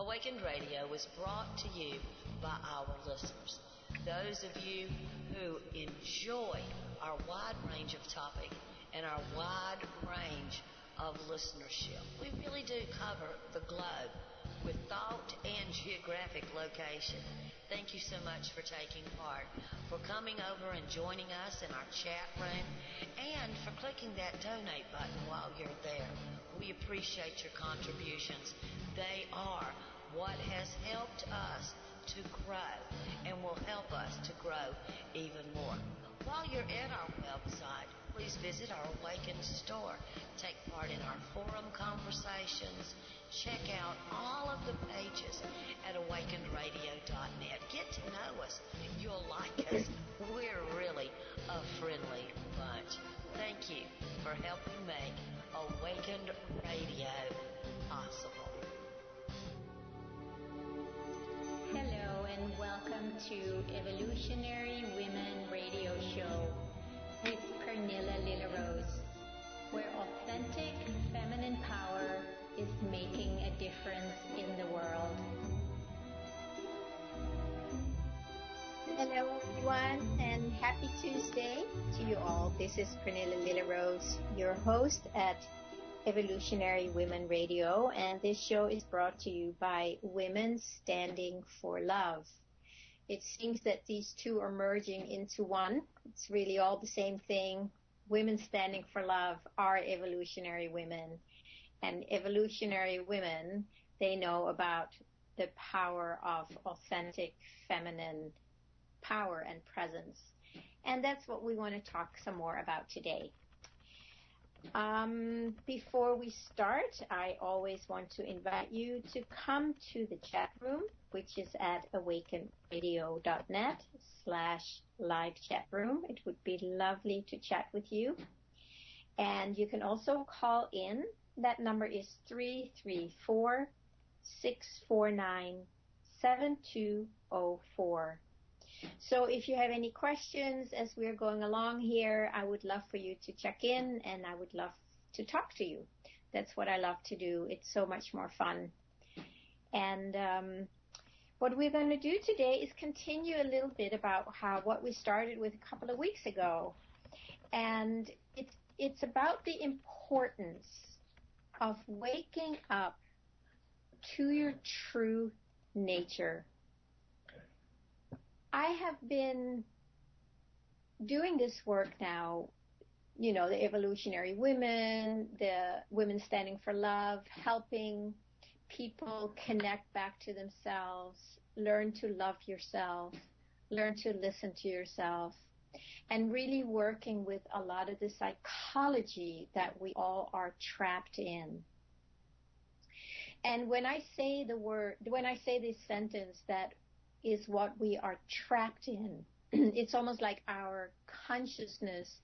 Awakened Radio was brought to you by our listeners. Those of you who enjoy our wide range of topic and our wide range of listenership. We really do cover the globe with thought and geographic location. Thank you so much for taking part, for coming over and joining us in our chat room, and for clicking that donate button while you're there. We appreciate your contributions. They are what has helped us to grow and will help us to grow even more. While you're at our website, please visit our Awakened store. Take part in our forum conversations. Check out all of the pages at awakenedradio.net. Get to know us. You'll like us. We're really a friendly bunch. Thank you for helping make Awakened Radio possible. Hello and welcome to Evolutionary Women Radio Show with Pernilla Lillerose, where authentic feminine power is making a difference in the world. Hello everyone and happy Tuesday to you all. This is Pernilla Lillerose, your host at Evolutionary Women Radio, and this show is brought to you by Women Standing for Love. It seems that these two are merging into one. It's really all the same thing. Women Standing for Love are evolutionary women, and evolutionary women, they know about the power of authentic feminine power and presence, and that's what we want to talk some more about today. Before we start, I always want to invite you to come to the chat room, which is at awakenedradio.net/live chat room. It would be lovely to chat with you. And you can also call in. That number is 334-649-7204. So if you have any questions as we're going along here, I would love for you to check in, and I would love to talk to you. That's what I love to do. It's so much more fun. And what we're going to do today is continue a little bit about what we started with a couple of weeks ago. And it's about the importance of waking up to your true nature. I have been doing this work now, you know, the evolutionary women, the women standing for love, helping people connect back to themselves, learn to love yourself, learn to listen to yourself, and really working with a lot of the psychology that we all are trapped in. And when I say this sentence that is what we are trapped in, it's almost like our consciousness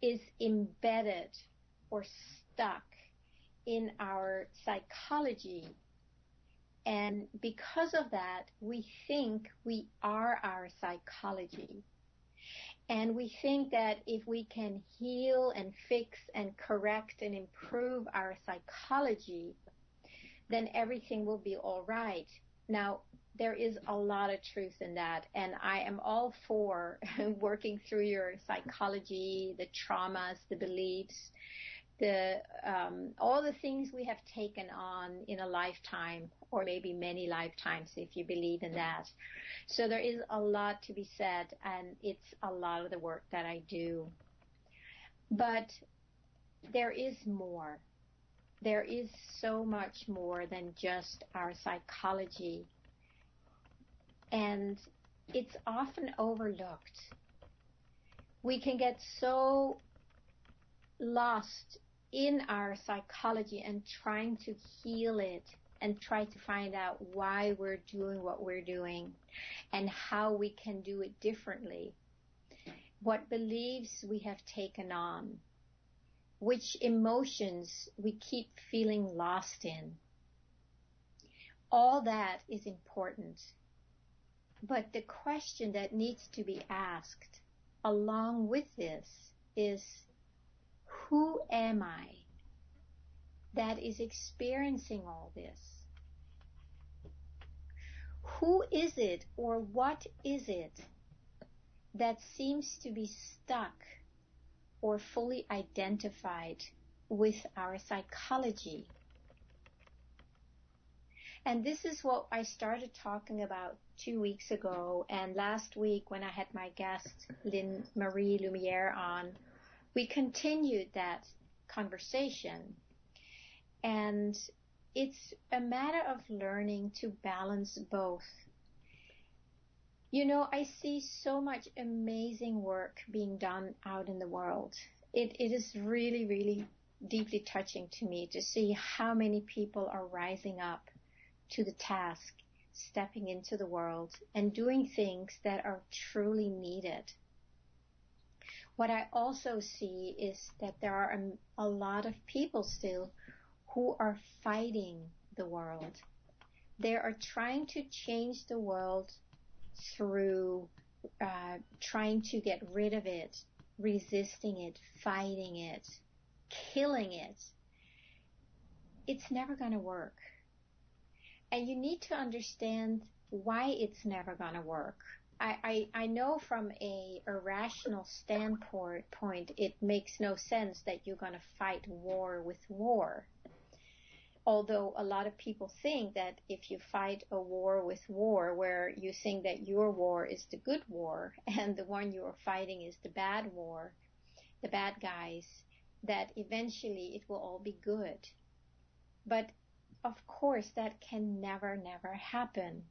is embedded or stuck in our psychology. And because of that, we think we are our psychology. And we think that if we can heal and fix and correct and improve our psychology, then everything will be all right. Now, there is a lot of truth in that, and I am all for working through your psychology, the traumas, the beliefs, all the things we have taken on in a lifetime, or maybe many lifetimes if you believe in that. So there is a lot to be said, and it's a lot of the work that I do. But there is more. There is so much more than just our psychology. And it's often overlooked. We can get so lost in our psychology and trying to heal it and try to find out why we're doing what we're doing and how we can do it differently. What beliefs we have taken on, which emotions we keep feeling lost in. All that is important. But the question that needs to be asked along with this is, who am I that is experiencing all this? Who is it or what is it that seems to be stuck or fully identified with our psychology? And this is what I started talking about 2 weeks ago, and last week when I had my guest Lynn Marie Lumiere on, we continued that conversation. And it's a matter of learning to balance both. You know, I see so much amazing work being done out in the world. It is really, really deeply touching to me to see how many people are rising up to the task, stepping into the world and doing things that are truly needed. What I also see is that there are a lot of people still who are fighting the world. They are trying to change the world through trying to get rid of it, resisting it, fighting it, killing it. It's never going to work. And you need to understand why it's never going to work. I know from a rational standpoint, it makes no sense that you're going to fight war with war. Although a lot of people think that if you fight a war with war, where you think that your war is the good war and the one you are fighting is the bad war, the bad guys, that eventually it will all be good. But of course, that can never happen.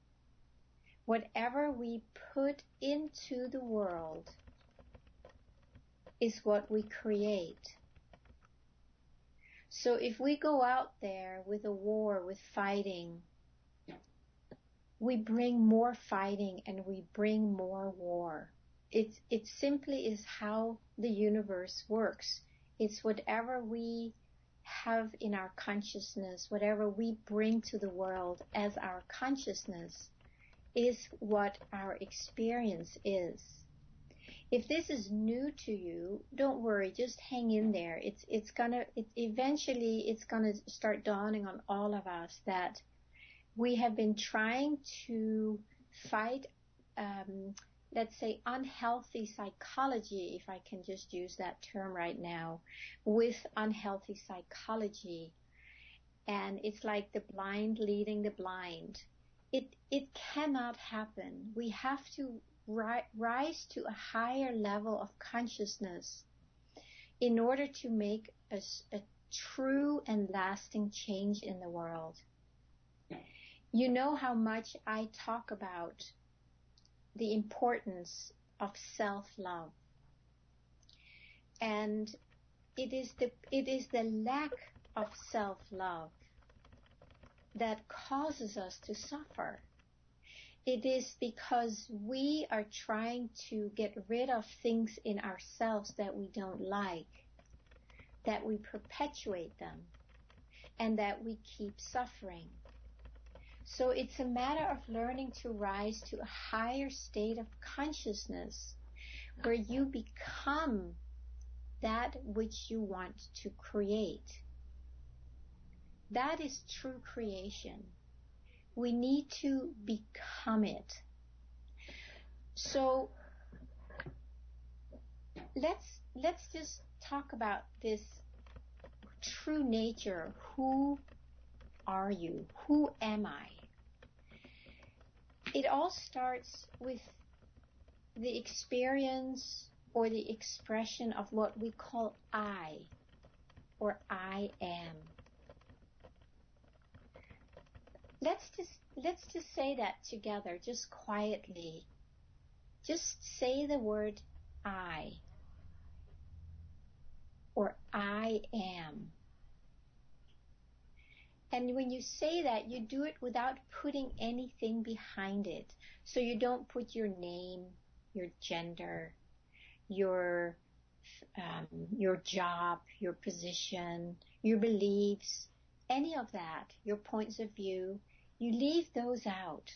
Whatever we put into the world is what we create. So if we go out there with a war, with fighting, we bring more fighting and we bring more war. It simply is how the universe works. It's whatever we have in our consciousness, whatever we bring to the world as our consciousness is what our experience is. If this is new to you, don't worry, just hang in there. Eventually it's gonna start dawning on all of us that we have been trying to fight, let's say, unhealthy psychology, if I can just use that term right now, with unhealthy psychology. And it's like the blind leading the blind. It cannot happen. We have to rise to a higher level of consciousness in order to make a true and lasting change in the world. You know how much I talk about the importance of self-love. And it is the lack of self-love that causes us to suffer. It is because we are trying to get rid of things in ourselves that we don't like, that we perpetuate them, and that we keep suffering. So it's a matter of learning to rise to a higher state of consciousness where you become that which you want to create. That is true creation. We need to become it. So let's just talk about this true nature. Who are you? Who am I? It all starts with the experience or the expression of what we call I, or I am. Let's just say that together, just quietly. Just say the word I, or I am. And when you say that, you do it without putting anything behind it. So you don't put your name, your gender, your job, your position, your beliefs, any of that, your points of view. You leave those out.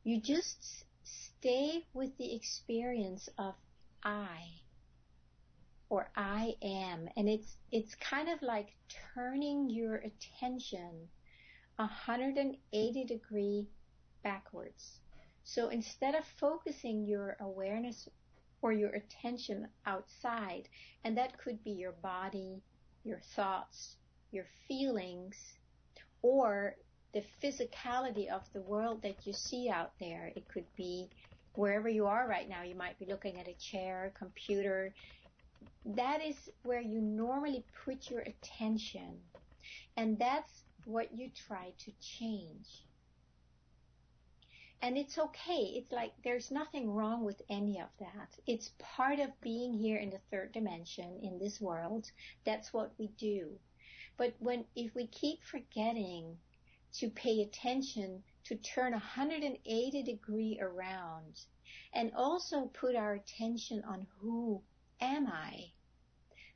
You just stay with the experience of I, or I am. And it's kind of like turning your attention 180 degree backwards. So instead of focusing your awareness or your attention outside, and that could be your body, your thoughts, your feelings, or the physicality of the world that you see out there. It could be wherever you are right now. You might be looking at a chair, a computer. That is where you normally put your attention. And that's what you try to change. And it's okay. It's like there's nothing wrong with any of that. It's part of being here in the third dimension, in this world. That's what we do. But if we keep forgetting to pay attention, to turn 180 degrees around, and also put our attention on who am I,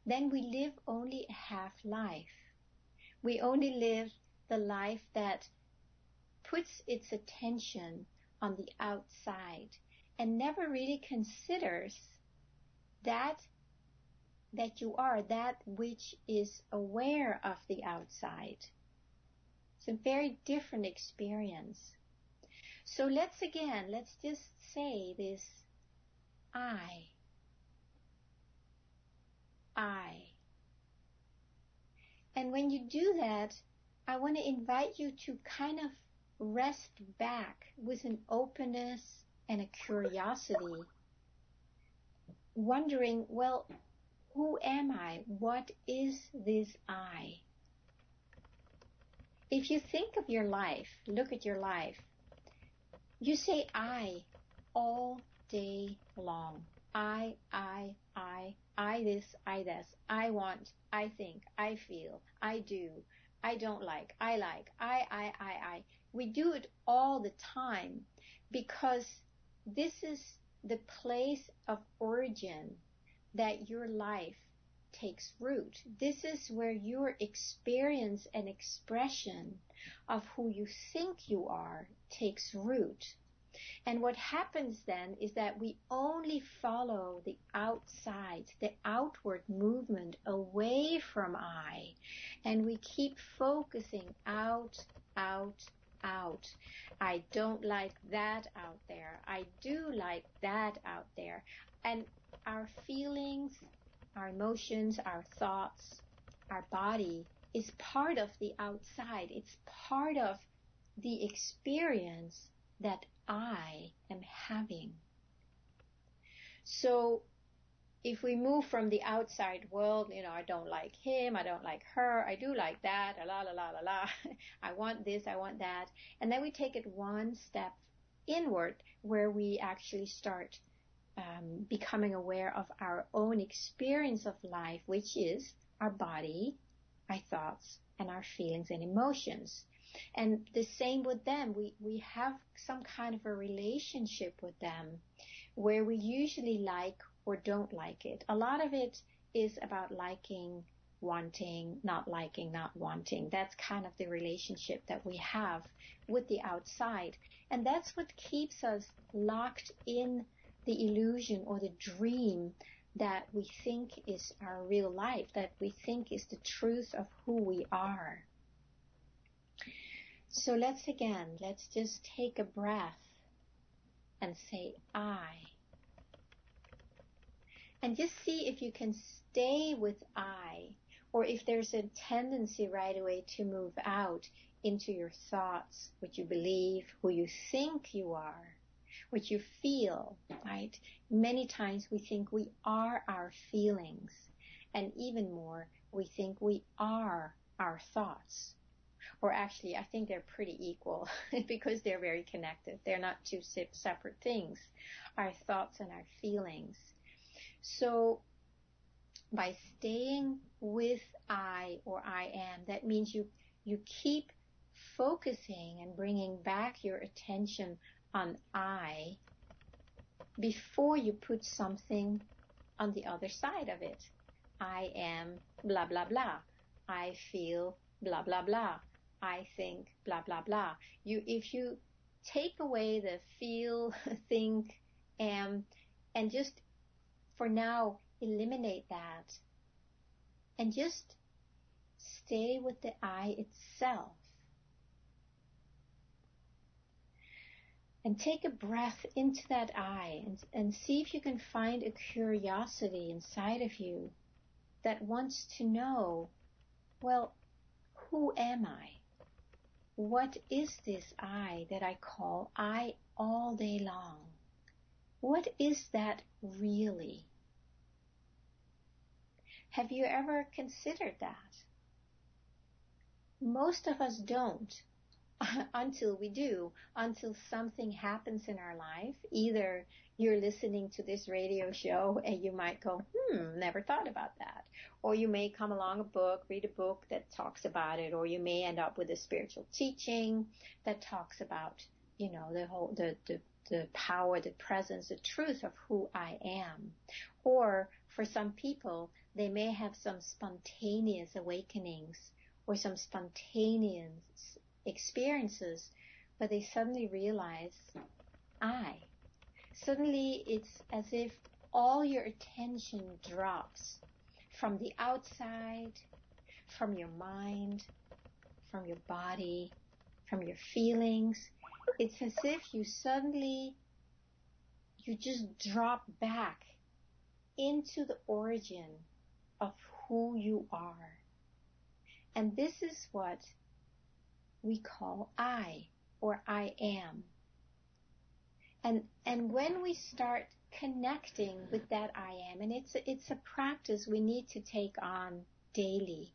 then we live only a half life. We only live the life that puts its attention on the outside and never really considers that you are that which is aware of the outside. It's a very different experience. So let's just say this I. And when you do that, I want to invite you to kind of rest back with an openness and a curiosity, wondering, well, who am I? What is this I? If you think of your life, look at your life, you say I all day long. I this, I this, I want, I think, I feel, I do, I don't like, I. We do it all the time because this is the place of origin that your life takes root. This is where your experience and expression of who you think you are takes root. And what happens then is that we only follow the outside, the outward movement away from I, and we keep focusing out. I don't like that out there. I do like that out there. And our feelings, our emotions, our thoughts, our body is part of the outside. It's part of the experience that I am having. So if we move from the outside world, I don't like him, I don't like her, I do like that, la la la la la, I want this, I want that, and then we take it one step inward where we actually start becoming aware of our own experience of life, which is our body, our thoughts, and our feelings and emotions. And the same with them. We have some kind of a relationship with them where we usually like or don't like it. A lot of it is about liking, wanting, not liking, not wanting. That's kind of the relationship that we have with the outside. And that's what keeps us locked in the illusion or the dream that we think is our real life, that we think is the truth of who we are. So let's just take a breath and say I. And just see if you can stay with I, or if there's a tendency right away to move out into your thoughts, what you believe, who you think you are, what you feel, right? Many times we think we are our feelings, and even more, we think we are our thoughts. Or actually, I think they're pretty equal because they're very connected. They're not two separate things, our thoughts and our feelings. So by staying with I or I am, that means you keep focusing and bringing back your attention on I before you put something on the other side of it. I am blah, blah, blah. I feel blah, blah, blah. I think blah, blah, blah. If you take away the feel, think, am, and just for now eliminate that and just stay with the I itself. And take a breath into that I and see if you can find a curiosity inside of you that wants to know, well, who am I? What is this I that I call I all day long? What is that really? Have you ever considered that? Most of us don't until we do, until something happens in our life. Either you're listening to this radio show and you might go, never thought about that. Or you may come along a book, read a book that talks about it, or you may end up with a spiritual teaching that talks about, the power, the presence, the truth of who I am. Or for some people, they may have some spontaneous awakenings or some spontaneous experiences, but they suddenly realize suddenly it's as if all your attention drops from the outside, from your mind, from your body, from your feelings. It's as if you just drop back into the origin of who you are. And this is what we call I, or I am. And when we start connecting with that I am, and it's a practice we need to take on daily.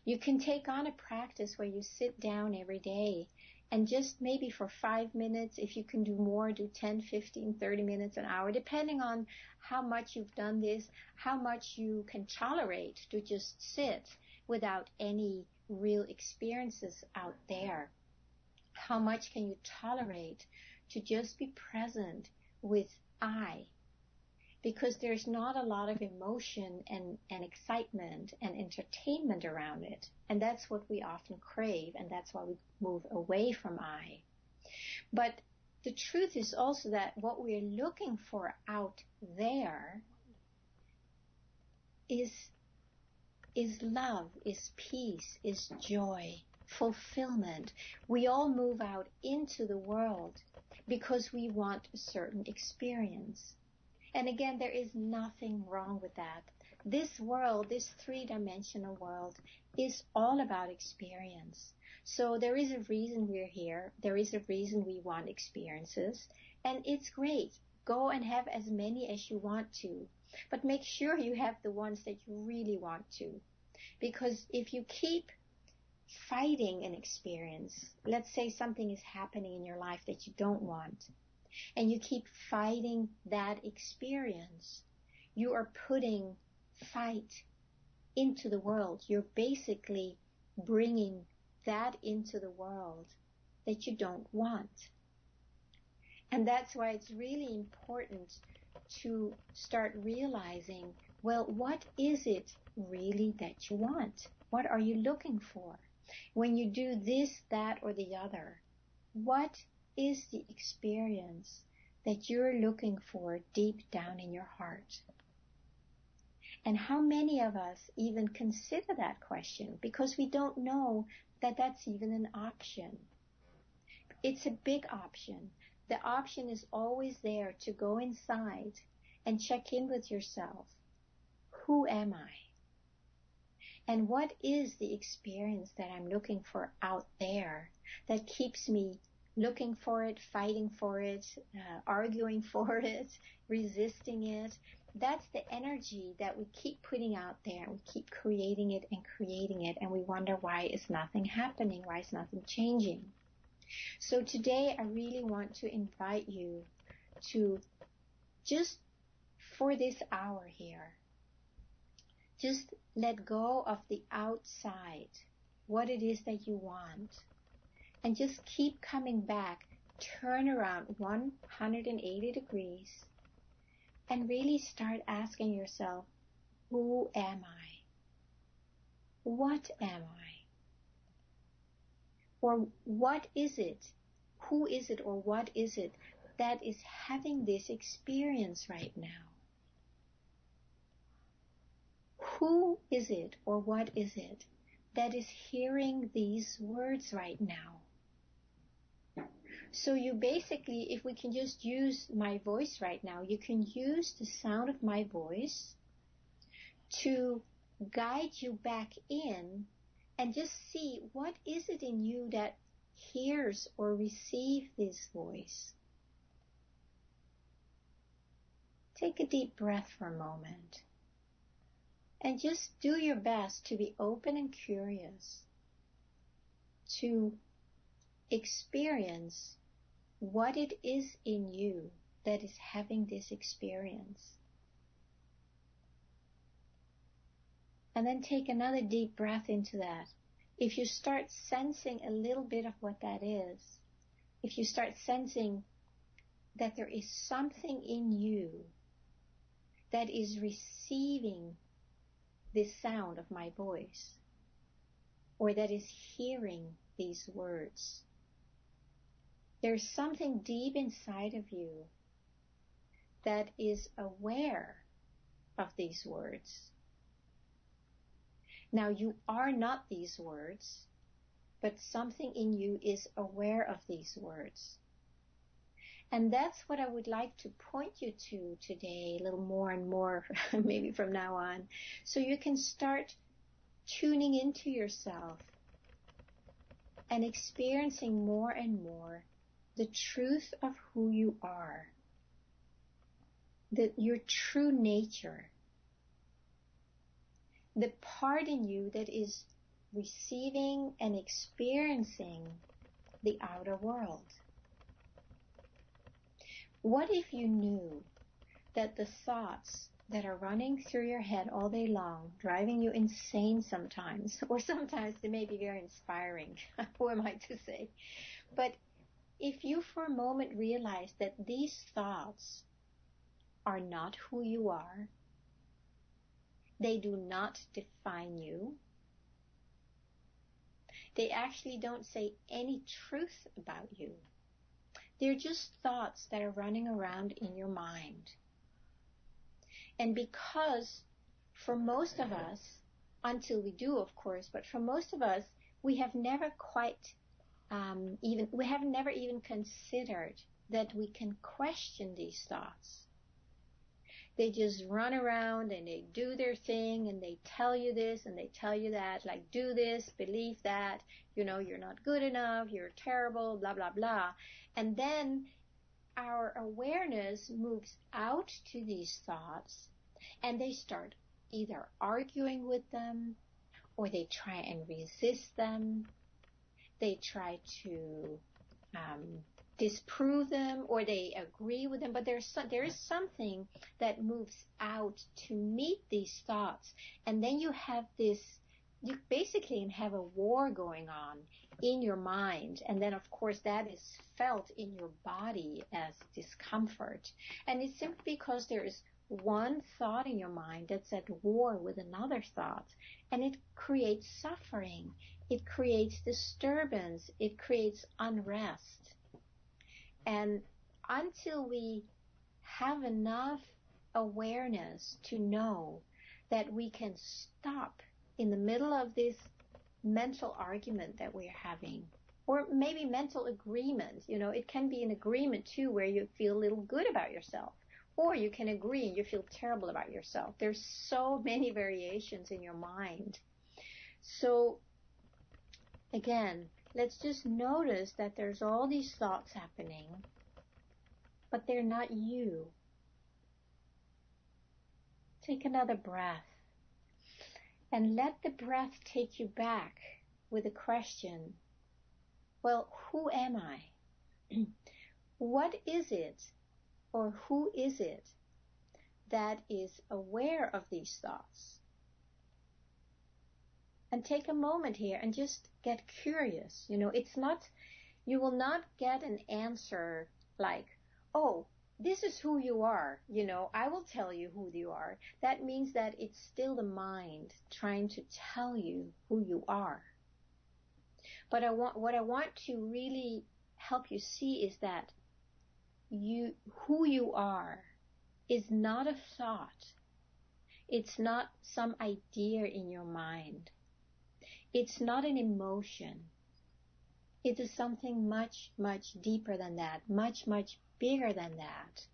You can take on a practice where you sit down every day and just maybe for 5 minutes, if you can do more, do 10, 15, 30 minutes, an hour, depending on how much you've done this, how much you can tolerate to just sit without any real experiences out there. How much can you tolerate to just be present with I? Because there's not a lot of emotion and excitement and entertainment around it. And that's what we often crave, and that's why we move away from I. But the truth is also that what we're looking for out there is love, is peace, is joy, fulfillment. We all move out into the world because we want a certain experience. And again, there is nothing wrong with that. This world, this three-dimensional world, is all about experience. So there is a reason we're here. There is a reason we want experiences. And it's great. Go and have as many as you want to. But make sure you have the ones that you really want to. Because if you keep fighting an experience, let's say something is happening in your life that you don't want, and you keep fighting that experience, you are putting fight into the world. You're basically bringing that into the world that you don't want. And that's why it's really important to start realizing, well, what is it really that you want? What are you looking for? When you do this, that, or the other, what is the experience that you're looking for deep down in your heart? And how many of us even consider that question because we don't know that that's even an option? It's a big option. The option is always there to go inside and check in with yourself. Who am I? And what is the experience that I'm looking for out there that keeps me looking for it, fighting for it, arguing for it, resisting it? That's the energy that we keep putting out there, and we keep creating it, and we wonder why is nothing happening, why is nothing changing. So today I really want to invite you to just for this hour here, just let go of the outside, what it is that you want, and just keep coming back, turn around 180 degrees, and really start asking yourself, who am I? What am I? Or what is it? Who is it or what is it that is having this experience right now? Who is it or what is it that is hearing these words right now? So you basically, if we can just use my voice right now, you can use the sound of my voice to guide you back in and just see what is it in you that hears or receives this voice. Take a deep breath for a moment and just do your best to be open and curious, to experience what it is in you that is having this experience. And then take another deep breath into that. If you start sensing a little bit of what that is, if you start sensing that there is something in you that is receiving this sound of my voice, or that is hearing these words, there's something deep inside of you that is aware of these words. Now, you are not these words, but something in you is aware of these words. And that's what I would like to point you to today, a little more and more, maybe from now on, so you can start tuning into yourself and experiencing more and more the truth of who you are, your true nature, the part in you that is receiving and experiencing the outer world. What if you knew that the thoughts that are running through your head all day long, driving you insane sometimes, or sometimes they may be very inspiring, who am I to say? But if you for a moment realize that these thoughts are not who you are, they do not define you, they actually don't say any truth about you. They're just thoughts that are running around in your mind. And because for most of us, until we do, of course, but for most of us, we have never even considered that we can question these thoughts. They just run around and they do their thing and they tell you this and they tell you that, like do this, believe that, you're not good enough, you're terrible, blah, blah, blah. And then our awareness moves out to these thoughts and they start either arguing with them or they try and resist them. They try to disprove them or they agree with them, but there is something that moves out to meet these thoughts. And then you basically have a war going on in your mind. And then, of course, that is felt in your body as discomfort. And it's simply because there is one thought in your mind that's at war with another thought. And it creates suffering. It creates disturbance. It creates unrest. And until we have enough awareness to know that we can stop in the middle of this mental argument that we're having, or maybe mental agreement, it can be an agreement too where you feel a little good about yourself, or you can agree and you feel terrible about yourself. There's so many variations in your mind. So again, let's just notice that there's all these thoughts happening, but they're not you. Take another breath and let the breath take you back with a question. Well, who am I? What is it, or who is it that is aware of these thoughts? And take a moment here and just get curious. You will not get an answer like, oh, this is who you are. I will tell you who you are. That means that it's still the mind trying to tell you who you are. But what I want to really help you see is that who you are is not a thought. It's not some idea in your mind. It's not an emotion. It is something much, much deeper than that, much, much bigger than that.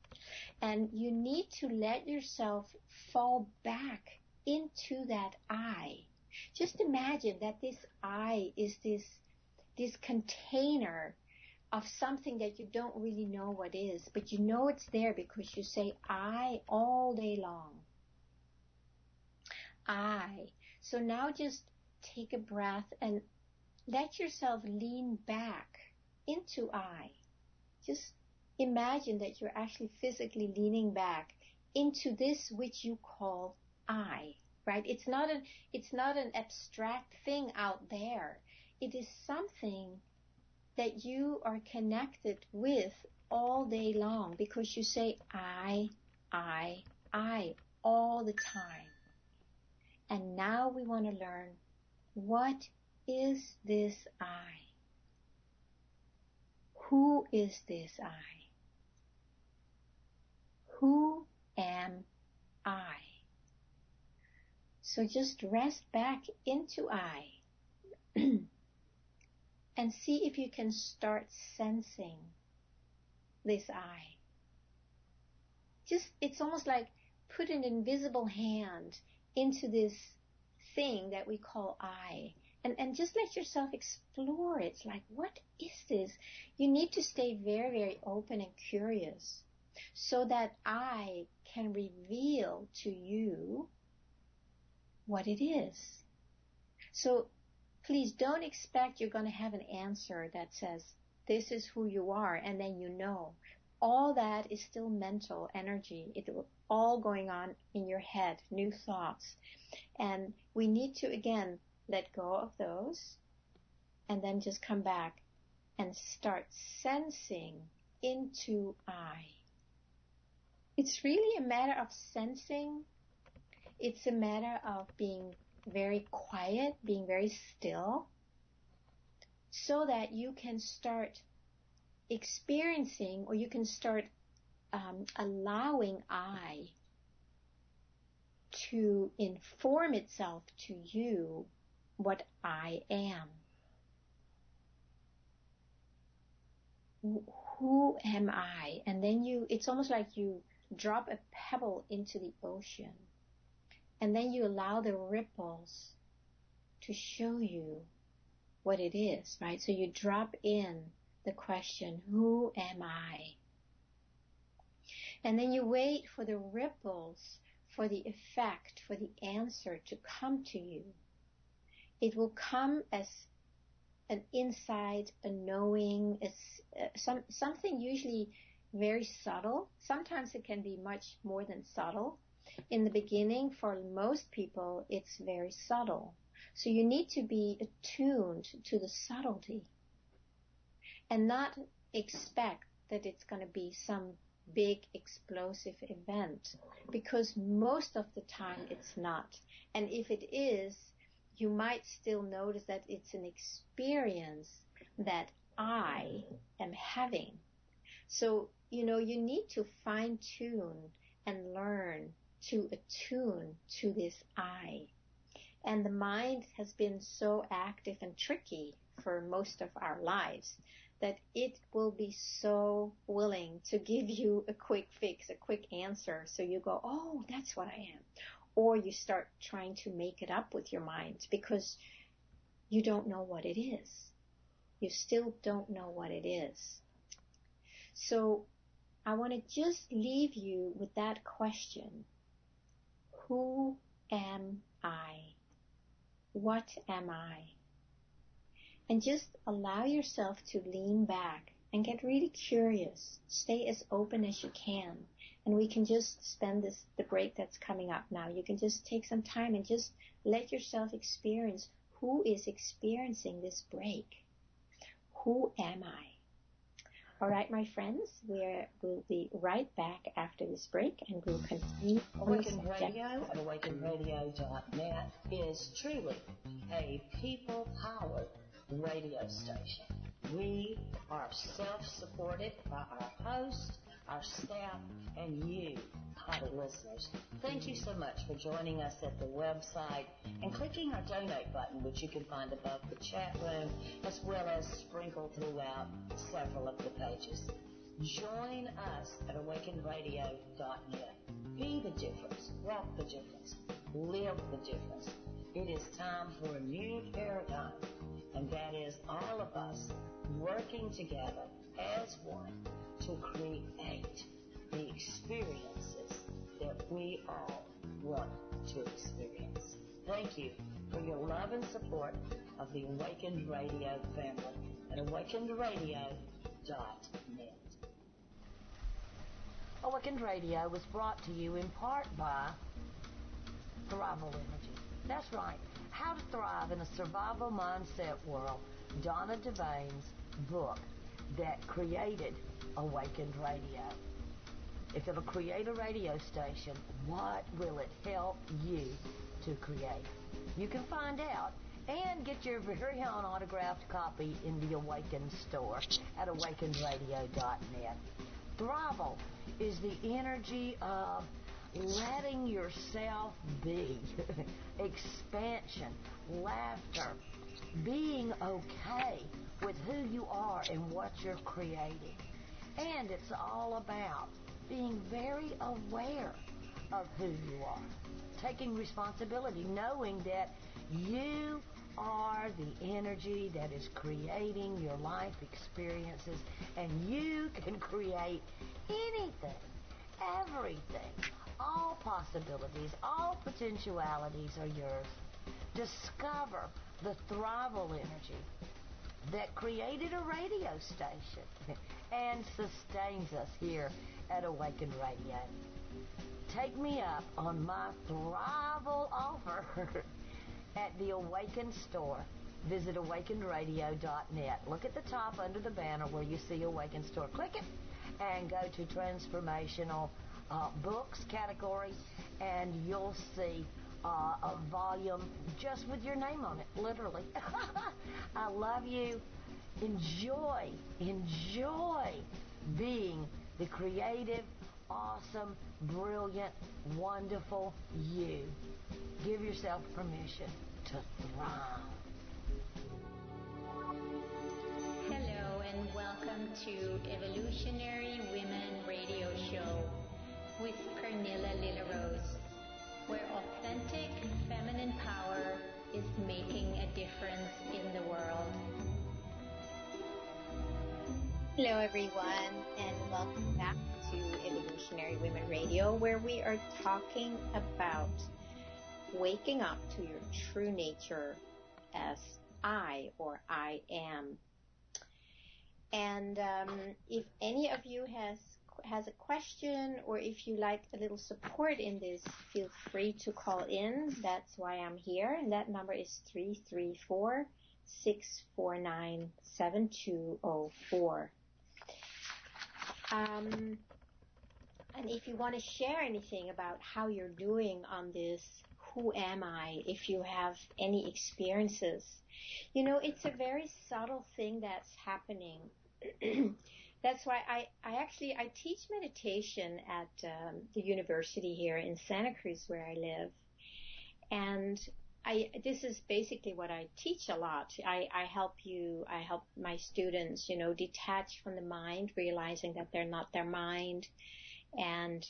And you need to let yourself fall back into that I. Just imagine that this I is this container of something that you don't really know what is, but you know it's there because you say I all day long. I. So now just take a breath and let yourself lean back into I. Just imagine that you're actually physically leaning back into this which you call I, right? It's not an abstract thing out there. It is something that you are connected with all day long because you say I all the time. And now we want to learn, what is this I? Who is this I? Who am I? So just rest back into I and see if you can start sensing this I. It's almost like put an invisible hand into this thing that we call I. And just let yourself explore it. It's like, what is this? You need to stay very, very open and curious so that I can reveal to you what it is. So please don't expect you're going to have an answer that says, this is who you are, and then you know. All that is still mental energy. It's all going on in your head, new thoughts. And we need to, again, let go of those and then just come back and start sensing into I. It's really a matter of sensing. It's a matter of being very quiet, being very still, so that you can start experiencing, or you can start allowing I to inform itself to you what I am. Who am I? And then it's almost like you drop a pebble into the ocean, and then you allow the ripples to show you what it is, right? So you drop in the question, who am I? And then you wait for the ripples, for the effect, for the answer to come to you. It will come as an insight, a knowing, something usually very subtle. Sometimes it can be much more than subtle. In the beginning, for most people, it's very subtle. So you need to be attuned to the subtlety and not expect that it's going to be some big explosive event, because most of the time it's not. And if it is, you might still notice that it's an experience that I am having. So, you need to fine tune and learn to attune to this I. And the mind has been so active and tricky for most of our lives that it will be so willing to give you a quick fix, a quick answer. So you go, oh, that's what I am. Or you start trying to make it up with your mind because you don't know what it is. You still don't know what it is. So I want to just leave you with that question. Who am I? What am I? And just allow yourself to lean back and get really curious. Stay as open as you can. And we can just spend the break that's coming up now. You can just take some time and just let yourself experience who is experiencing this break. Who am I? All right, my friends, we'll be right back after this break, and we'll continue. Awaken Radio at awakenradio.net is truly a people-powered radio station. We are self-supported by our host, our staff, and you, Howdy, listeners. Thank you so much for joining us at the website and clicking our donate button, which you can find above the chat room, as well as sprinkled throughout several of the pages. Join us at awakenradio.net. Be the difference. Walk the difference. Live the difference. It is time for a new paradigm, and that is all of us working together as one to create the experiences that we all want to experience. Thank you for your love and support of the Awakened Radio family at awakenedradio.net. Awakened Radio was brought to you in part by Thrival Energy. That's right. How to Thrive in a Survival Mindset World. Donna Devane's book that created Awakened Radio. If it'll create a radio station, what will it help you to create? You can find out and get your very own autographed copy in the Awakened store at awakenradio.net. Thrival is the energy of letting yourself be, expansion, laughter, being okay with who you are and what you're creating. And it's all about being very aware of who you are, taking responsibility, knowing that you are the energy that is creating your life experiences, and you can create anything, everything, all possibilities, all potentialities are yours. Discover the Thrival energy that created a radio station and sustains us here at Awakened Radio. Take me up on my Thrival offer at the Awakened store. Visit awakenradio.net. Look at the top under the banner where you see Awakened Store. Click it and go to Transformational Books category, and you'll see a volume just with your name on it, literally. I love you. Enjoy being the creative, awesome, brilliant, wonderful you. Give yourself permission to thrive. Hello and welcome to Evolutionary Women Radio Show with Pernilla Lillarose, where authentic feminine power is making a difference in the world. Hello, everyone, and welcome back to Evolutionary Women Radio, where we are talking about waking up to your true nature as I am. And if any of you has a question, or if you like a little support in this, feel free to call in. That's why I'm here, and that number is 334-649-7204. And if you want to share anything about how you're doing on this, who am I, if you have any experiences, it's a very subtle thing that's happening. That's why I teach meditation at the university here in Santa Cruz, where I live. And this is basically what I teach a lot. I help my students, detach from the mind, realizing that they're not their mind, and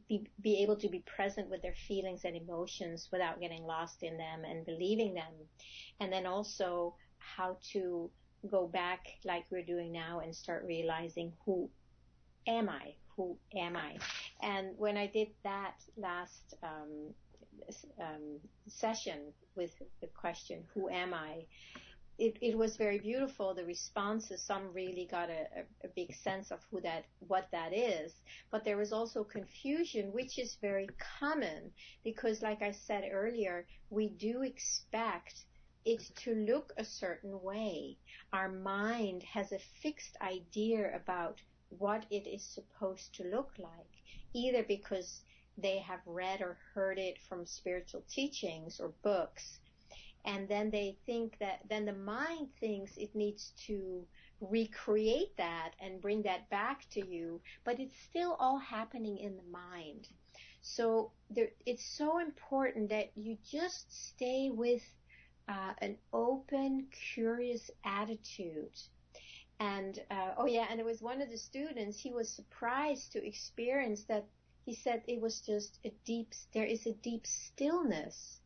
be able to be present with their feelings and emotions without getting lost in them and believing them. And then also how to go back like we're doing now and start realizing who am I? And when I did that last session with the question, who am I? It was very beautiful, the responses. Some really got a big sense of what that is. But there was also confusion, which is very common, because like I said earlier, we do expect it to look a certain way. Our mind has a fixed idea about what it is supposed to look like, either because they have read or heard it from spiritual teachings or books, And then then the mind thinks it needs to recreate that and bring that back to you, but it's still all happening in the mind. So it's so important that you just stay with an open, curious attitude. And and it was one of the students, he was surprised to experience that. He said it was just there is a deep stillness.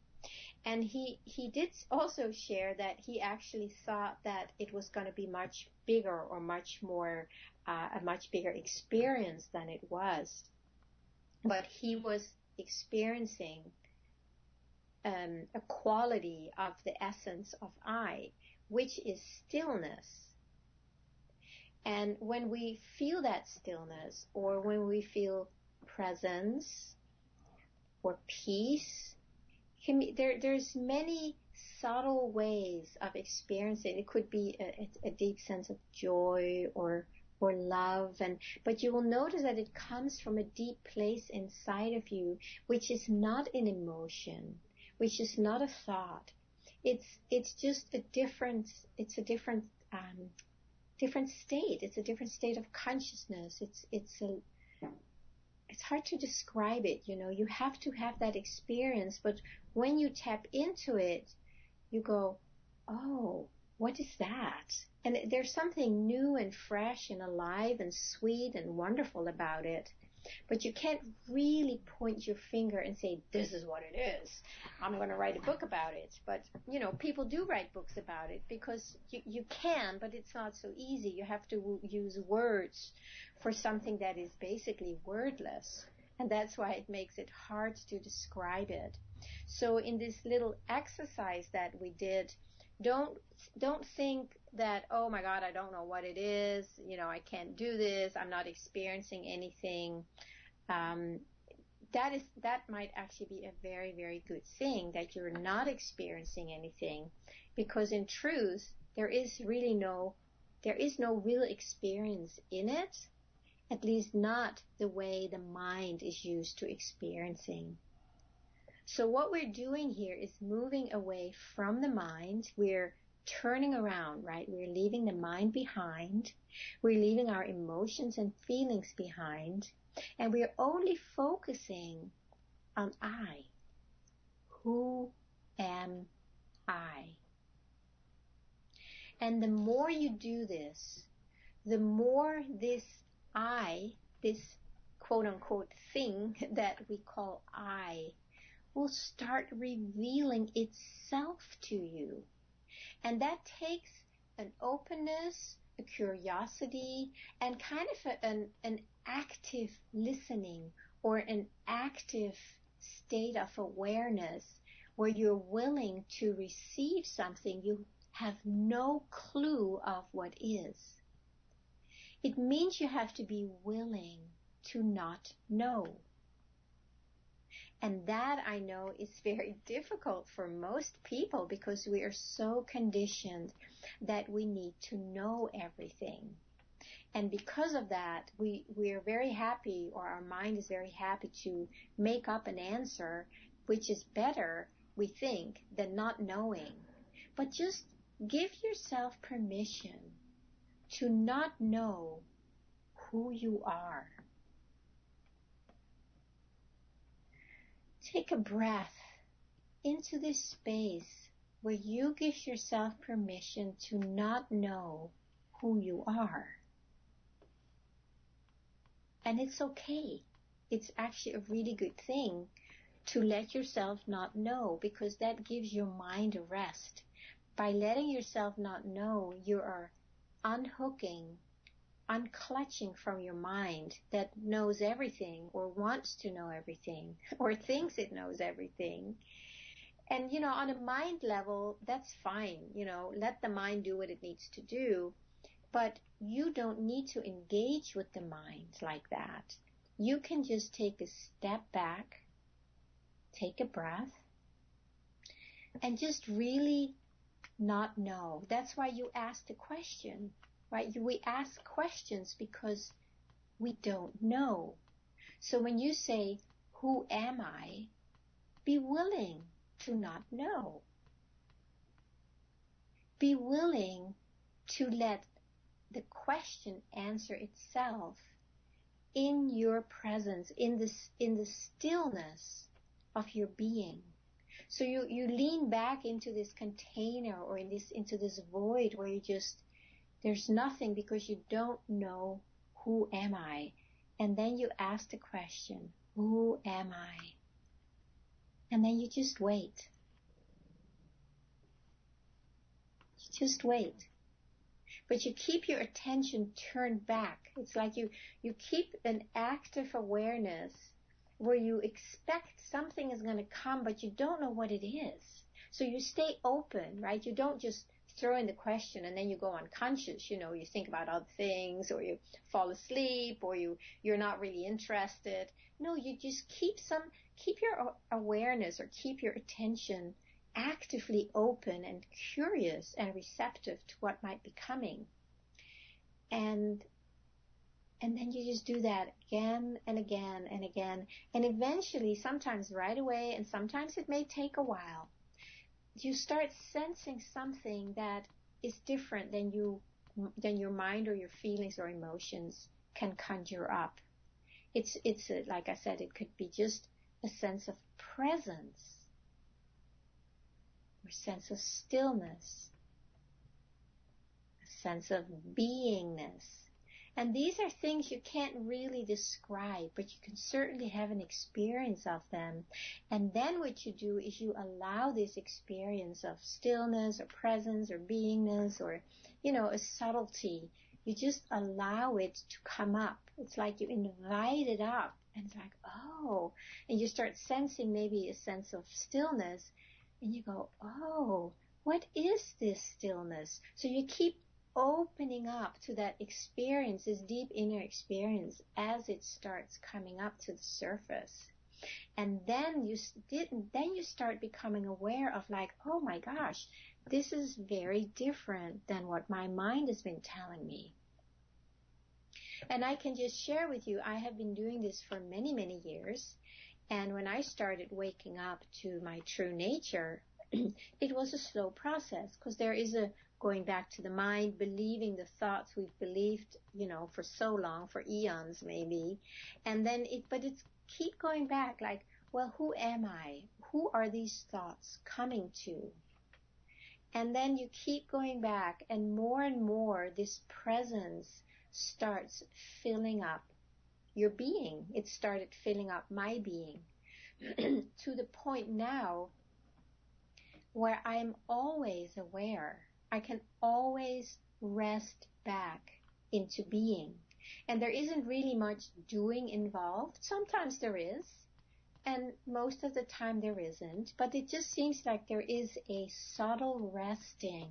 And he did also share that he actually thought that it was going to be much bigger or much more, a much bigger experience than it was. But he was experiencing a quality of the essence of I, which is stillness. And when we feel that stillness, or when we feel presence or peace, there's many subtle ways of experiencing. It could be a deep sense of joy or love, but you will notice that it comes from a deep place inside of you, which is not an emotion, which is not a thought. It's just a different state. It's a different state of consciousness. It's hard to describe it, you have to have that experience, but when you tap into it, you go, oh, what is that? And there's something new and fresh and alive and sweet and wonderful about it. But you can't really point your finger and say, this is what it is. I'm going to write a book about it. But, people do write books about it because you can, but it's not so easy. You have to use words for something that is basically wordless. And that's why it makes it hard to describe it. So in this little exercise that we did, don't think that, oh my God, I don't know what it is. I can't do this. I'm not experiencing anything. That might actually be a very, very good thing that you're not experiencing anything, because in truth, there is no real experience in it, at least not the way the mind is used to experiencing. So what we're doing here is moving away from the mind. We're turning around, right? We're leaving the mind behind. We're leaving our emotions and feelings behind. And we're only focusing on I. Who am I? And the more you do this, the more this I, this quote-unquote thing that we call I, will start revealing itself to you. And that takes an openness, a curiosity, and kind of an active listening, or an active state of awareness where you're willing to receive something you have no clue of what is. It means you have to be willing to not know. And that, I know, is very difficult for most people because we are so conditioned that we need to know everything. And because of that, we are very happy, or our mind is very happy to make up an answer, which is better, we think, than not knowing. But just give yourself permission to not know who you are. Take a breath into this space where you give yourself permission to not know who you are. And it's okay. It's actually a really good thing to let yourself not know, because that gives your mind a rest. By letting yourself not know, you are unclutching from your mind that knows everything, or wants to know everything, or thinks it knows everything. And, on a mind level, that's fine. Let the mind do what it needs to do. But you don't need to engage with the mind like that. You can just take a step back, take a breath, and just really not know. That's why you ask the question, right? We ask questions because we don't know. So when you say, who am I? Be willing to not know. Be willing to let the question answer itself in your presence, in the stillness of your being. So you lean back into this container or into this void where there's nothing because you don't know, who am I? And then you ask the question, who am I? And then you just wait. You just wait. But you keep your attention turned back. It's like you keep an active awareness where you expect something is going to come, but you don't know what it is. So you stay open, right? You don't just throw in the question and then you go unconscious. You think about other things, or you fall asleep, or you're not really interested. No, you just keep your awareness, or keep your attention actively open and curious and receptive to what might be coming. And then you just do that again and again and again. And eventually, sometimes right away, and sometimes it may take a while, you start sensing something that is different than your mind or your feelings or emotions can conjure up. It's like I said, it could be just a sense of presence, or sense of stillness, a sense of beingness. And these are things you can't really describe, but you can certainly have an experience of them. And then what you do is you allow this experience of stillness or presence or beingness or, a subtlety. You just allow it to come up. It's like you invite it up, and it's like, oh, and you start sensing maybe a sense of stillness, and you go, oh, what is this stillness? So you keep opening up to that experience, this deep inner experience, as it starts coming up to the surface. And then you start becoming aware of, like, oh my gosh, this is very different than what my mind has been telling me. And I can just share with you, I have been doing this for many, many years. And when I started waking up to my true nature, it was a slow process, because there is going back to the mind, believing the thoughts we've believed, for so long, for eons maybe. And then it's keep going back, like, well, who am I? Who are these thoughts coming to? And then you keep going back, and more this presence starts filling up your being. It started filling up my being to the point now where I'm always aware. I can always rest back into being. And there isn't really much doing involved. Sometimes there is, and most of the time there isn't. But it just seems like there is a subtle resting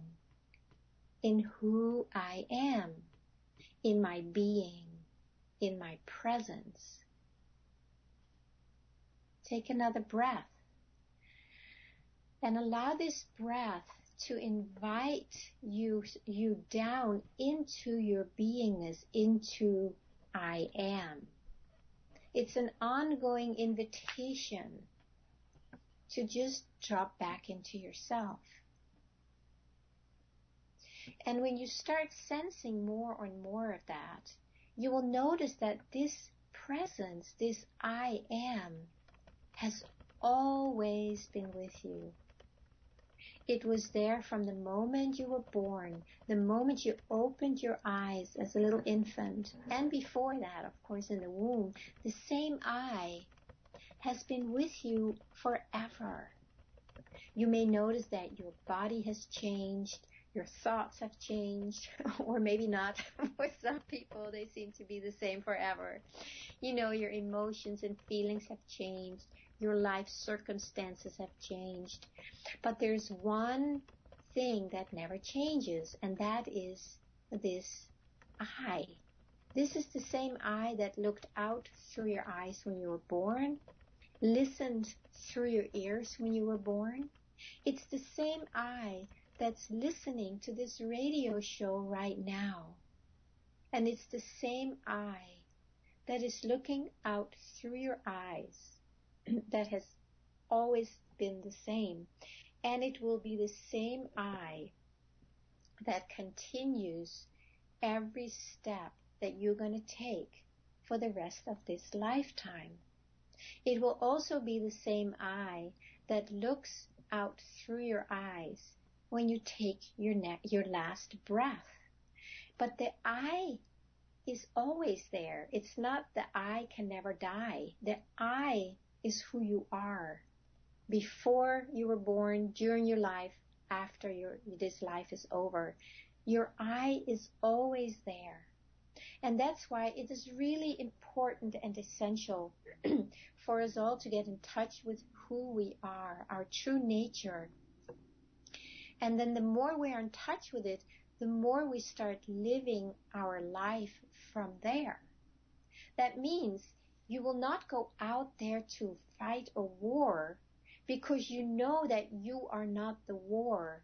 in who I am, in my being, in my presence. Take another breath. And allow this breath to invite you down into your beingness, into I am. It's an ongoing invitation to just drop back into yourself. And when you start sensing more and more of that, you will notice that this presence, this I am, has always been with you. It was there from the moment you were born, the moment you opened your eyes as a little infant, and before that, of course, in the womb. The same I has been with you forever. You may notice that your body has changed, your thoughts have changed, or maybe not. For some people, they seem to be the same forever. Your emotions and feelings have changed. Your life circumstances have changed. But there's one thing that never changes, and that is this I. This is the same I that looked out through your eyes when you were born, listened through your ears when you were born. It's the same I that's listening to this radio show right now. And it's the same I that is looking out through your eyes, that has always been the same. And it will be the same I that continues every step that you're going to take for the rest of this lifetime. It will also be the same eye that looks out through your eyes when you take your last breath. But the eye is always there. It's not the eye can never die. The eye is who you are before you were born, during your life, after this life is over. Your eye is always there. And that's why it is really important and essential for us all to get in touch with who we are, our true nature. And then the more we are in touch with it, the more we start living our life from there. That means you will not go out there to fight a war because you know that you are not the war.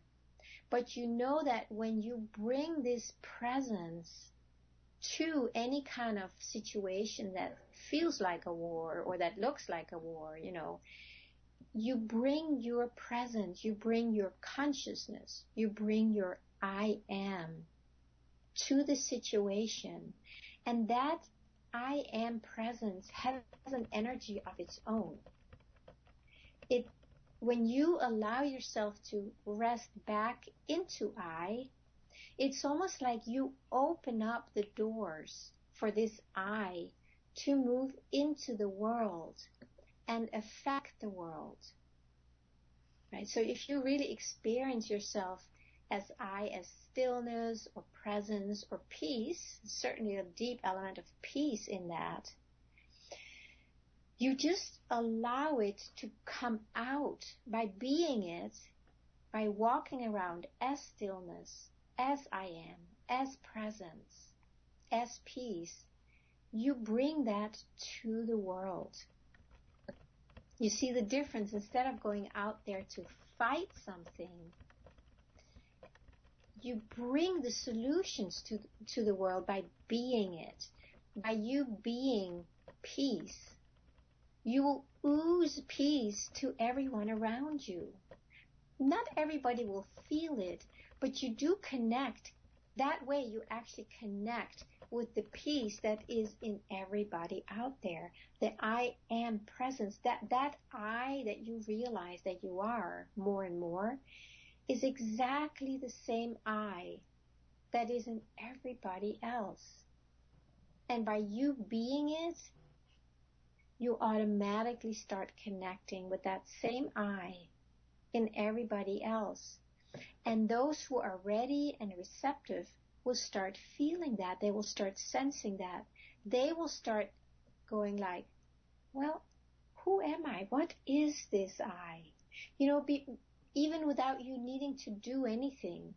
But you know that when you bring this presence to any kind of situation that feels like a war or that looks like a war, you bring your presence, you bring your consciousness, you bring your I am to the situation. And that I am presence has an energy of its own. When you allow yourself to rest back into I, it's almost like you open up the doors for this I to move into the world and affect the world. Right? So if you really experience yourself as I, as stillness or presence or peace, certainly a deep element of peace in that, you just allow it to come out by being it, by walking around as stillness, as I am, as presence, as peace. You bring that to the world. You see the difference. Instead of going out there to fight something, you bring the solutions to the world by being it. By you being peace, you will ooze peace to everyone around you. Not everybody will feel it, but you do connect. That way you actually connect with the peace that is in everybody out there. The I am presence, that I that you realize that you are more and more, is exactly the same I that is in everybody else. And by you being it, you automatically start connecting with that same I in everybody else. And those who are ready and receptive will start feeling that. They will start sensing that. They will start going like, well, who am I? What is this I? Even without you needing to do anything,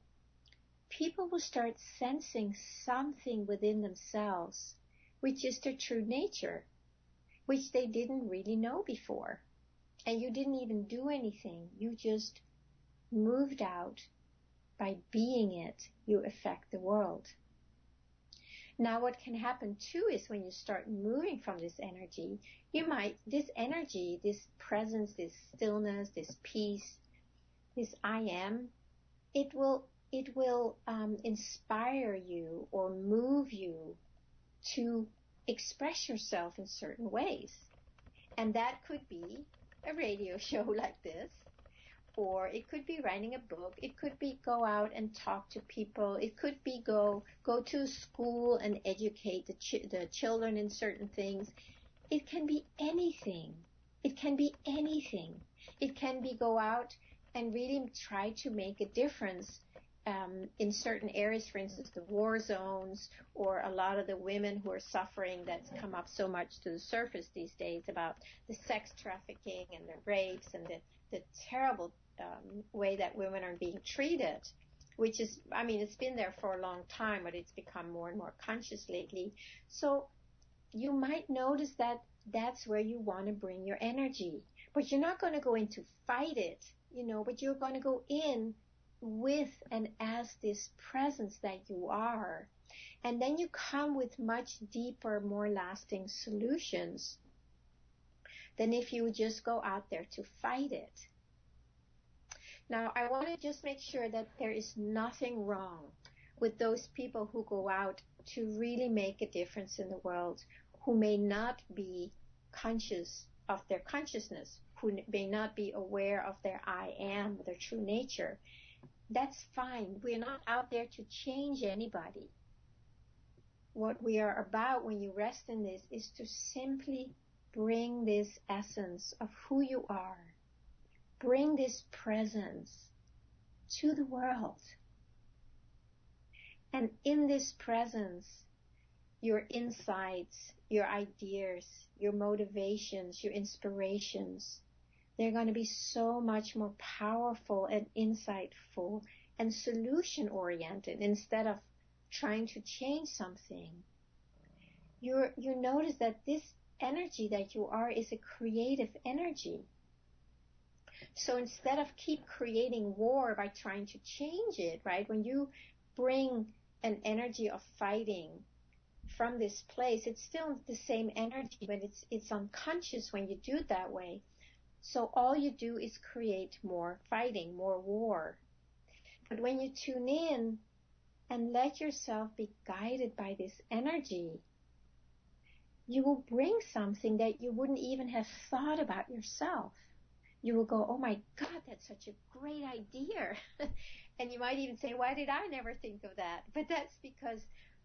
people will start sensing something within themselves, which is their true nature, which they didn't really know before. And you didn't even do anything. You just moved out. By being it, you affect the world. Now what can happen too is when you start moving from this energy, this energy, this presence, this stillness, this peace, this I am, it will inspire you or move you to express yourself in certain ways. And that could be a radio show like this, or it could be writing a book. It could be go out and talk to people. It could be go to school and educate the children in certain things. It can be anything. It can be anything. It can be go out and really try to make a difference in certain areas, for instance, the war zones, or a lot of the women who are suffering that's come up so much to the surface these days about the sex trafficking and the rapes and the terrible way that women are being treated, which is, it's been there for a long time, but it's become more and more conscious lately. So you might notice that that's where you want to bring your energy, but you're not going to go in to fight it, but you're going to go in with and as this presence that you are. And then you come with much deeper, more lasting solutions than if you just go out there to fight it. Now, I want to just make sure that there is nothing wrong with those people who go out to really make a difference in the world, who may not be conscious of their consciousness, who may not be aware of their I am, their true nature. That's fine. We're not out there to change anybody. What we are about when you rest in this is to simply bring this essence of who you are, bring this presence to the world. And in this presence, your insights, your ideas, your motivations, your inspirations, they're going to be so much more powerful and insightful and solution-oriented instead of trying to change something. You notice that this energy that you are is a creative energy. So instead of keep creating war by trying to change it, right? When you bring an energy of fighting from this place, it's still the same energy, but it's unconscious when you do it that way. So all you do is create more fighting, more war. But when you tune in and let yourself be guided by this energy, you will bring something that you wouldn't even have thought about yourself. You will go, oh my God, that's such a great idea. And you might even say, why did I never think of that? But that's because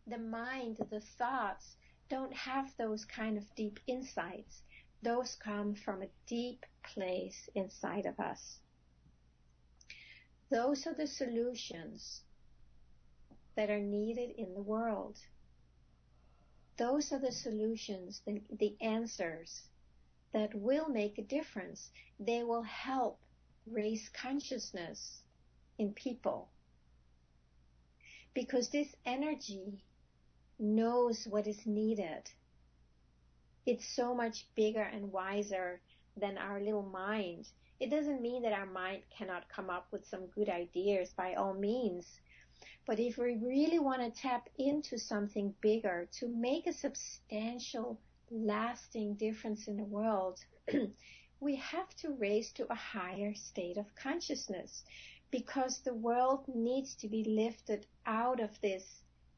the mind, the thoughts, don't have those kind of deep insights. Those come from a deep place inside of us. Those are the solutions that are needed in the world. Those are the solutions, the answers that will make a difference. They will help raise consciousness in people. Because this energy knows what is needed. It's so much bigger and wiser than our little mind. It doesn't mean that our mind cannot come up with some good ideas, by all means. But if we really want to tap into something bigger, to make a substantial, lasting difference in the world, we have to raise to a higher state of consciousness, because the world needs to be lifted out of this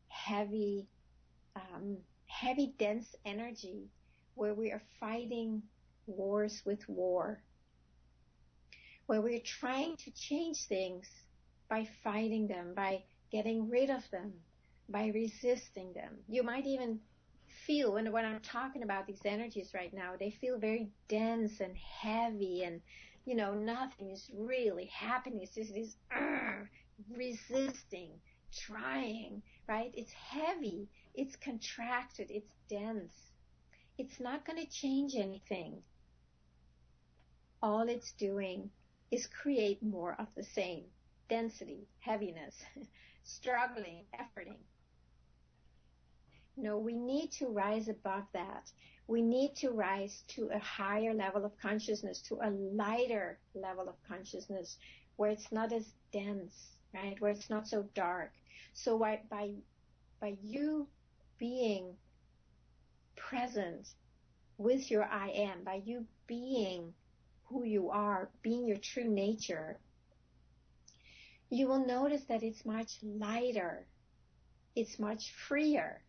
heavy, dense energy where we are fighting wars with war, where we're trying to change things by fighting them, by getting rid of them, by resisting them. You might even feel, when I'm talking about these energies right now, they feel very dense and heavy, and nothing is really happening. It's just this resisting, trying, right? It's heavy, it's contracted, it's dense. It's not going to change anything. All it's doing is create more of the same. Density, heaviness, struggling, efforting. No, we need to rise above that. We need to rise to a higher level of consciousness, to a lighter level of consciousness, where it's not as dense, right? Where it's not so dark. So by you being present with your I am, by you being who you are, being your true nature, you will notice that it's much lighter, it's much freer,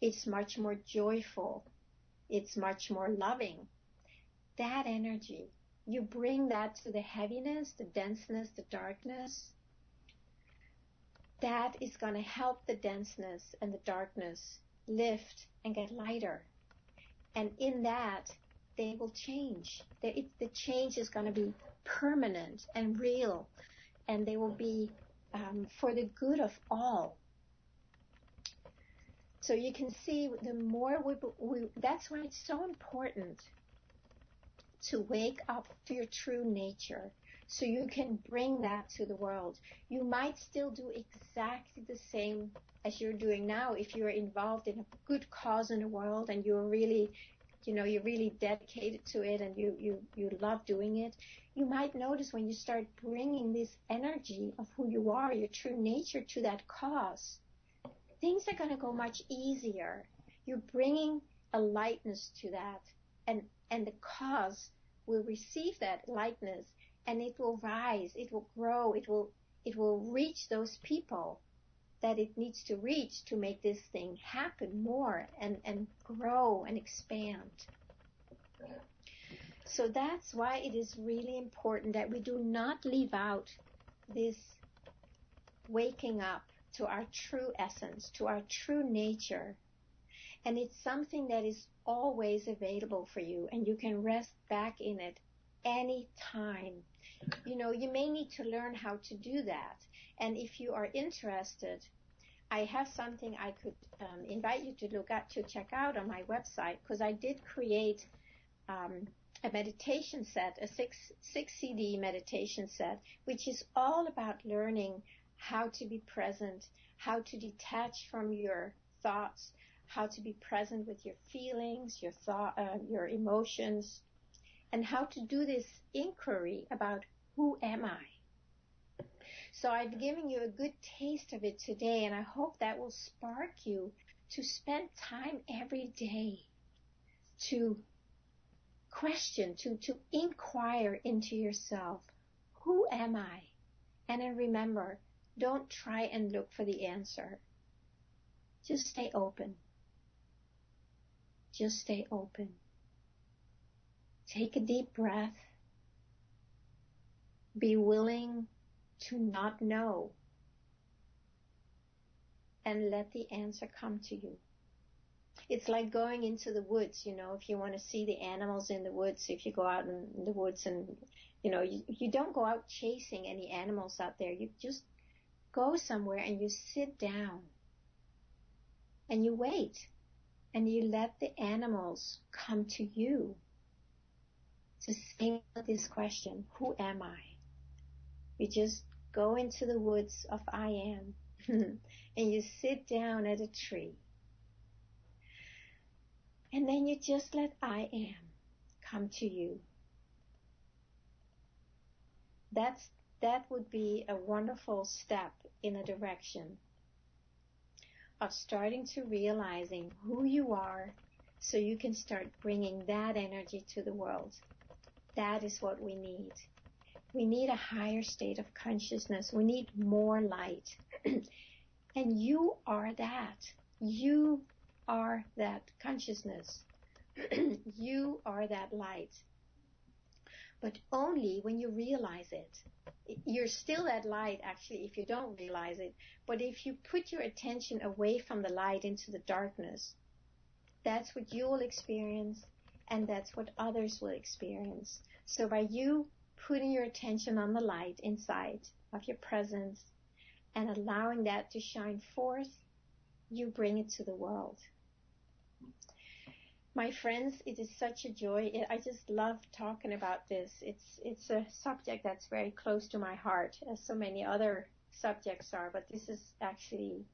it's much more joyful, it's much more loving. That energy, you bring that to the heaviness, the denseness, the darkness, that is going to help the denseness and the darkness lift and get lighter. And in that, they will change. The change is going to be permanent and real, and they will be for the good of all. So you can see, the more that's why it's so important to wake up to your true nature, so you can bring that to the world. You might still do exactly the same as you're doing now if you're involved in a good cause in the world and you're really, you're really dedicated to it and you love doing it. You might notice when you start bringing this energy of who you are, your true nature, to that cause, things are going to go much easier. You're bringing a lightness to that, and the cause will receive that lightness and it will rise, it will grow, it will reach those people that it needs to reach to make this thing happen more and grow and expand. So that's why it is really important that we do not leave out this waking up to our true essence, to our true nature. And it's something that is always available for you, and you can rest back in it any time. You know, you may need to learn how to do that. And if you are interested, I have something I could invite you to check out on my website, because I did create a meditation set, a six CD meditation set, which is all about learning how to be present, how to detach from your thoughts, how to be present with your feelings, your emotions, and how to do this inquiry about who am I. So I've given you a good taste of it today, and I hope that will spark you to spend time every day to question, to inquire into yourself. Who am I? And then remember, don't try and look for the answer. Just stay open. Just stay open. Take a deep breath. Be willing to not know. And let the answer come to you. It's like going into the woods, you know, if you want to see the animals in the woods, if you go out in the woods and, you know, you don't go out chasing any animals out there. You just go somewhere and you sit down and you wait and you let the animals come to you. To same with this question, who am I? You just go into the woods of I am and you sit down at a tree. And then you just let I am come to you. That would be a wonderful step in a direction of starting to realizing who you are, so you can start bringing that energy to the world. That is what we need. We need a higher state of consciousness. We need more light. And you are that. You are that consciousness. You are that light. But only when you realize it. You're still that light, actually, if you don't realize it. But if you put your attention away from the light into the darkness, that's what you will experience, and that's what others will experience. So by you putting your attention on the light inside of your presence and allowing that to shine forth, you bring it to the world. My friends, it is such a joy. I just love talking about this. It's a subject that's very close to my heart, as so many other subjects are, but this is actually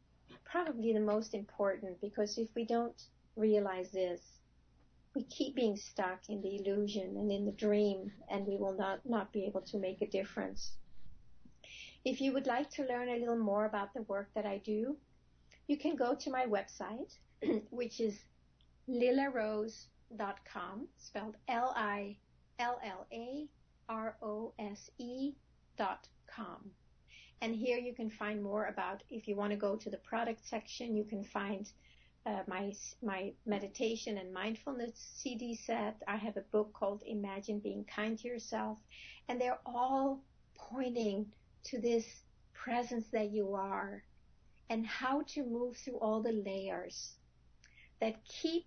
probably the most important, because if we don't realize this, we keep being stuck in the illusion and in the dream, and we will not be able to make a difference. If you would like to learn a little more about the work that I do, you can go to my website, which is LillaRose.com, spelled LillaRose.com. And here you can find more about, if you want to go to the product section, you can find my meditation and mindfulness CD set. I have a book called Imagine Being Kind to Yourself. And they're all pointing to this presence that you are, and how to move through all the layers that keep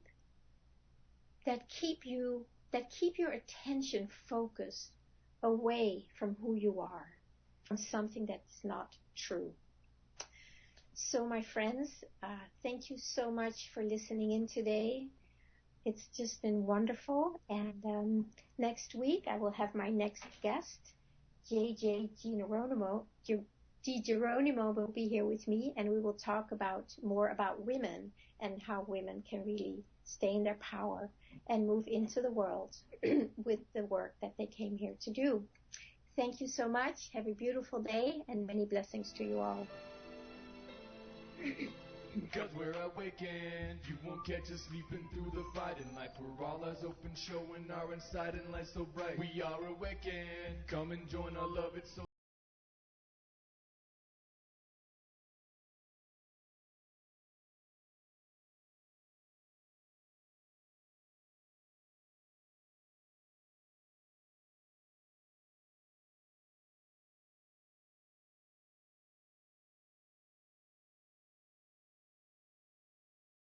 your attention focused away from who you are, from something that's not true. So my friends, thank you so much for listening in today. It's just been wonderful. And next week I will have my next guest, JJ DiGeronimo will be here with me, and we will talk more about women and how women can really stay in their power and move into the world with the work that they came here to do. Thank you so much. Have a beautiful day, and many blessings to you all. Cause we're awakened. You won't catch us sleeping through the fight in life. We're all eyes open, showing our inside and light so bright. We are awakened. Come and join our love, it's so